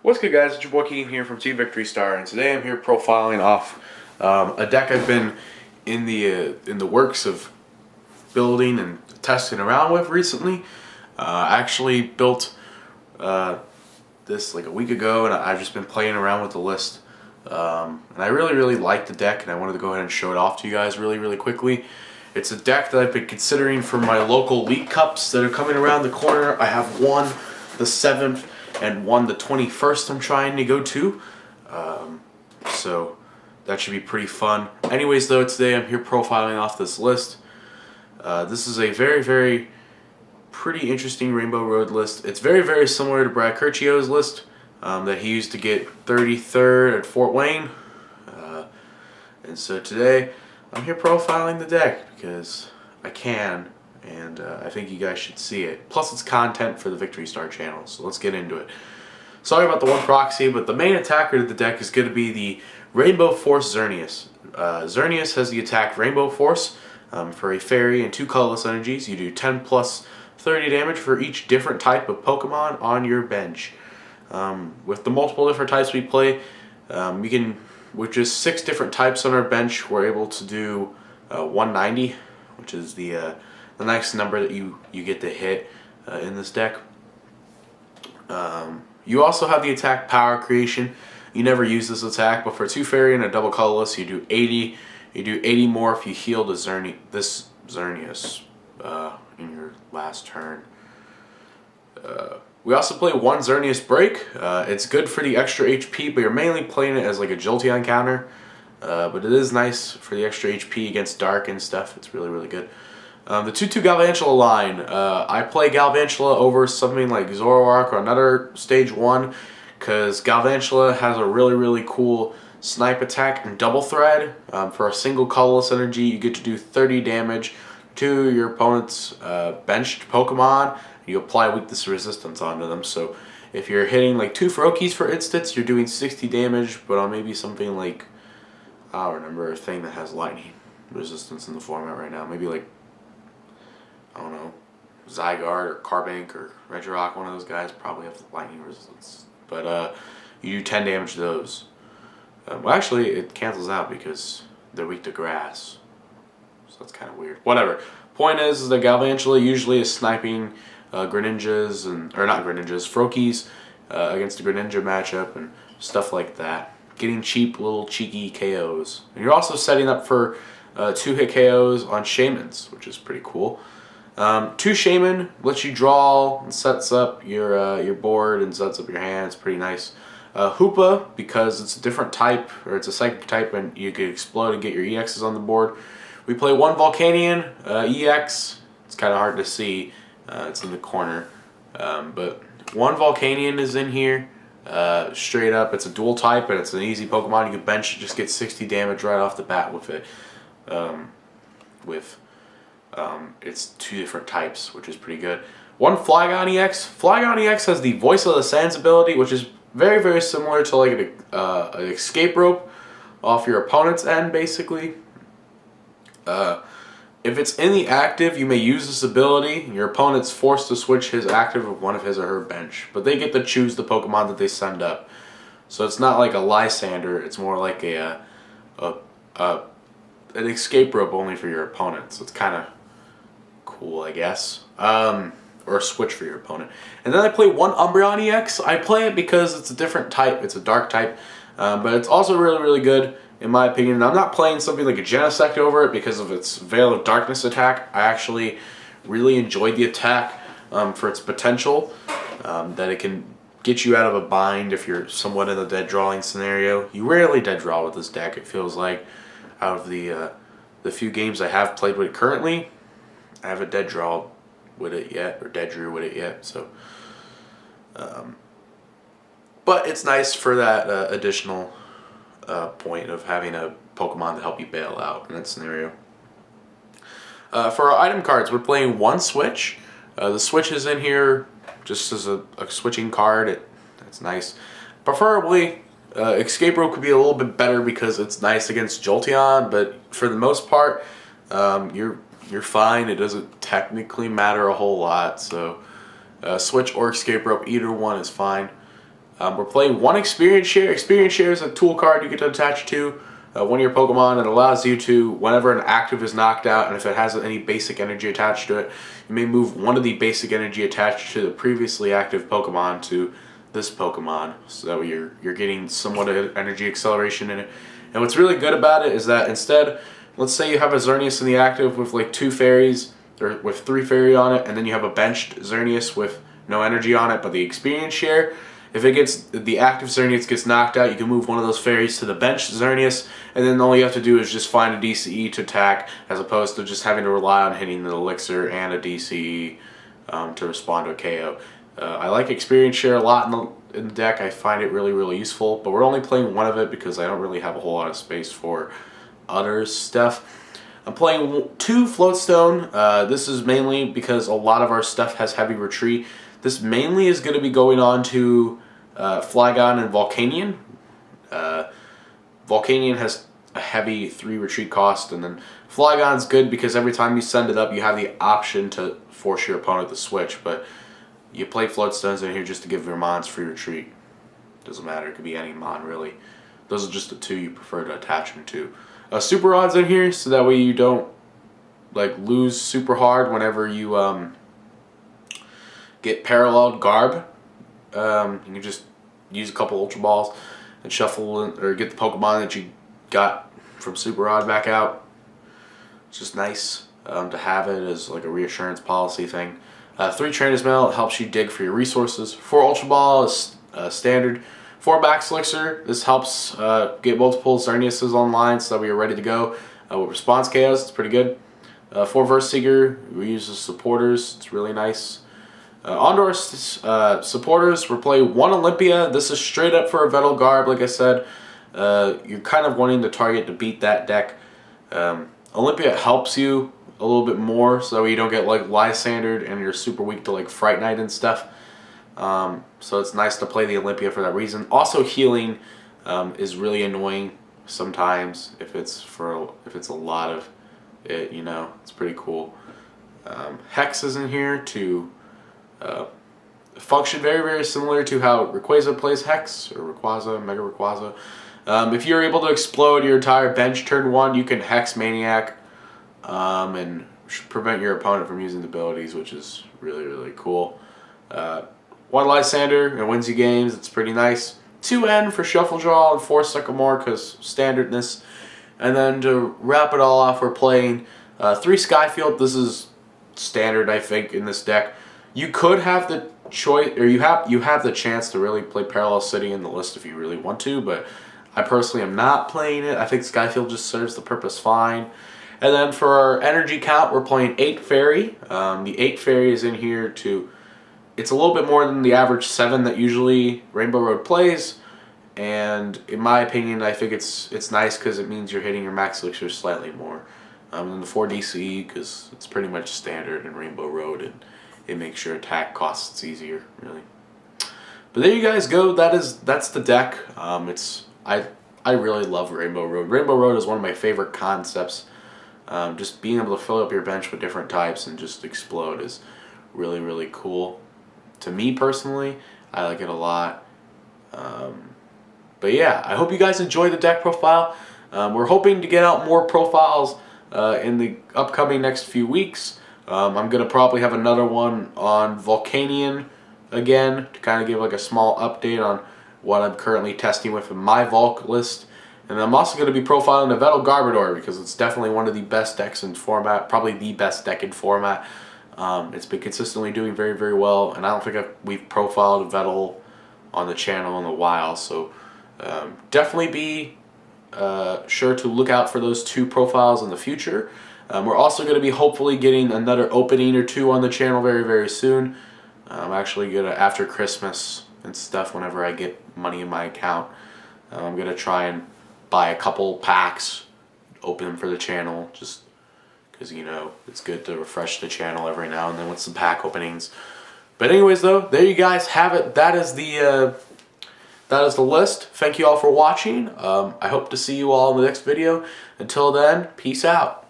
What's good, guys? It's your boy Keegan here from Team Victory Star, and today I'm here profiling off a deck I've been in the works of building and testing around with recently. I actually built this like a week ago, and I've just been playing around with the list. And I really like the deck, and I wanted to go ahead and show it off to you guys really quickly. It's a deck that I've been considering for my local League Cups that are coming around the corner. I have one the 7th and one the 21st I'm trying to go to. So that should be pretty fun. Anyways though, today I'm here profiling off this list. This is a very pretty interesting Rainbow Road list. It's very similar to Brad Curcio's list that he used to get 33rd at Fort Wayne. And so today I'm here profiling the deck because I can, and I think you guys should see it. Plus it's content for the Victory Star channel, so let's get into it. Sorry about the one proxy, but the main attacker of the deck is going to be the Rainbow Force Xerneas. Xerneas has the attack Rainbow Force for a fairy and 2 colorless energies. You do 10 plus 30 damage for each different type of Pokemon on your bench. With the multiple different types we play, we can, with just 6 different types on our bench, we're able to do 190, which is the next number that you get to hit in this deck. You also have the attack Power Creation. You never use this attack, but for 2 fairy and a double colorless, you do 80. You do 80 more if you heal this Xerneas in your last turn. We also play 1 Xerneas Break. It's good for the extra HP, but you're mainly playing it as like a Jolteon counter. But it is nice for the extra HP against Dark and stuff. It's really good. The 2/2 Galvantula line. I play Galvantula over something like Zoroark or another stage 1 because Galvantula has a really cool snipe attack and double thread. For a single colorless energy, you get to do 30 damage to your opponent's benched Pokemon. You apply weakness resistance onto them. So if you're hitting like 2 Ferrokies for instance, you're doing 60 damage, but on maybe something like, I don't remember a thing that has lightning resistance in the format right now. Maybe like, I don't know, Zygarde or Carbink or Regirock, one of those guys probably have lightning resistance. But you do 10 damage to those. Well, actually, it cancels out because they're weak to grass. So that's kind of weird. Whatever. Point is that Galvantula usually is sniping Greninjas, or not Greninjas, Ferrokies against the Greninja matchup and stuff like that. Getting cheap little cheeky KOs. And you're also setting up for 2-hit KOs on Shaymins, which is pretty cool. 2 Shaymin lets you draw and sets up your board and sets up your hand. It's pretty nice. Hoopa, because it's a different type, or it's a psychic type, and you can explode and get your EXs on the board. We play 1 Volcanion EX. It's kind of hard to see. It's in the corner. But 1 Volcanion is in here. Straight up, it's a dual type, and it's an easy Pokemon. You can bench it, just get 60 damage right off the bat with it. It's 2 different types, which is pretty good. 1 Flygon EX. Flygon EX has the Voice of the Sands ability, which is very similar to like an escape rope off your opponent's end, basically. If it's in the active, you may use this ability, and your opponent's forced to switch his active with one of his or her bench. But they get to choose the Pokemon that they send up. So it's not like a Lysander, it's more like an escape rope only for your opponent. So it's kind of cool, I guess. Or a switch for your opponent. And then I play 1 Umbreon EX. I play it because it's a different type. It's a dark type. But it's also really good, in my opinion. And I'm not playing something like a Genesect over it because of its Veil of Darkness attack. I actually really enjoyed the attack for its potential. That it can get you out of a bind if you're somewhat in a dead drawing scenario. You rarely dead draw with this deck, it feels like. Out of the few games I have played with it currently, I haven't dead drawn with it yet, or dead drew with it yet. So, but it's nice for that additional point of having a Pokemon to help you bail out in that scenario. For our item cards, we're playing 1 Switch. The Switch is in here just as a switching card. It's nice. Preferably, Escape Rope could be a little bit better because it's nice against Jolteon, but for the most part, you're fine. It doesn't technically matter a whole lot. So Switch or Escape Rope, either one is fine. We're playing one experience share. Experience share is a tool card you get to attach to one of your Pokemon. It allows you to, whenever an active is knocked out, and if it has any basic energy attached to it, you may move one of the basic energy attached to the previously active Pokemon to this Pokemon, so you're getting somewhat of energy acceleration in it. And what's really good about it is that instead, let's say you have a Xerneas in the active with like 2 fairies, or with 3 fairy on it, and then you have a benched Xerneas with no energy on it, but the experience share, if it gets, the active Xerneas gets knocked out, you can move one of those fairies to the benched Xerneas, and then all you have to do is just find a DCE to attack, as opposed to just having to rely on hitting the Elixir and a DCE to respond to a KO. I like experience share a lot in the deck. I find it really, really useful, but we're only playing one of it because I don't really have a whole lot of space for other stuff. I'm playing 2 Floatstone. This is mainly because a lot of our stuff has heavy retreat. This mainly is going to be going on to Flygon and Volcanion. Volcanion has a heavy 3 retreat cost, and then Flygon's good because every time you send it up, you have the option to force your opponent to switch, but you play Floatstones in here just to give your mons free retreat. Doesn't matter, it could be any mon really. Those are just the 2 you prefer to attach them to. Super Rod's in here so that way you don't like lose super hard whenever you get paralleled Garb. You can just use a couple Ultra Balls and shuffle in, or get the Pokemon that you got from Super Rod back out. It's just nice to have it as like a reassurance policy thing. 3 Trainer's Mail helps you dig for your resources. 4 Ultra Ball is standard. 4 Max Elixir, this helps get multiple Xerneases online so that we are ready to go. With Response KOs, it's pretty good. 4 Verse Seeker, we use as supporters, it's really nice. On to our supporters, we're playing 1 Olympia. This is straight up for a Vettel Garb, like I said. You're kind of wanting the target to beat that deck. Olympia helps you a little bit more so you don't get like Lysandered and you're super weak to like Fright Knight and stuff. So it's nice to play the Olympia for that reason. Also, healing is really annoying sometimes if it's a lot of it, you know. It's pretty cool. Hex is in here to function very, very similar to how Rayquaza plays Hex, or Rayquaza, Mega Rayquaza. If you're able to explode your entire bench turn 1, you can Hex Maniac and prevent your opponent from using the abilities, which is really, really cool. 1 Lysander, it wins you games, it's pretty nice. 2 N for Shuffle Draw and 4 Sycamore because standardness. And then to wrap it all off, we're playing 3 Skyfield. This is standard, I think, in this deck. You could have the choice, or you have the chance to really play Parallel City in the list if you really want to, but I personally am not playing it. I think Skyfield just serves the purpose fine. And then for our energy count, we're playing 8 Fairy. The 8 Fairy is in here to... It's a little bit more than the average 7 that usually Rainbow Road plays. And in my opinion, I think it's nice because it means you're hitting your max elixir slightly more than the 4 DCE, because it's pretty much standard in Rainbow Road, and it makes your attack costs easier, really. But there you guys go. That's the deck. I really love Rainbow Road. Rainbow Road is one of my favorite concepts. Just being able to fill up your bench with different types and just explode is really, really cool. To me personally, I like it a lot. But yeah, I hope you guys enjoy the deck profile. We're hoping to get out more profiles in the upcoming next few weeks. I'm going to probably have another one on Volcanion again to kind of give like a small update on what I'm currently testing with in my Volk list. And I'm also going to be profiling the Vettel Garbodor because it's definitely one of the best decks in format, probably the best deck in format. It's been consistently doing very, very well, and I don't think we've profiled Vettel on the channel in a while, so definitely be sure to look out for those 2 profiles in the future. We're also going to be hopefully getting another opening or 2 on the channel very, very soon. I'm actually going to, after Christmas and stuff, whenever I get money in my account, I'm going to try and buy a couple packs, open them for the channel, just because, you know, it's good to refresh the channel every now and then with some pack openings. But anyways, though, there you guys have it. That is the list. Thank you all for watching. I hope to see you all in the next video. Until then, peace out.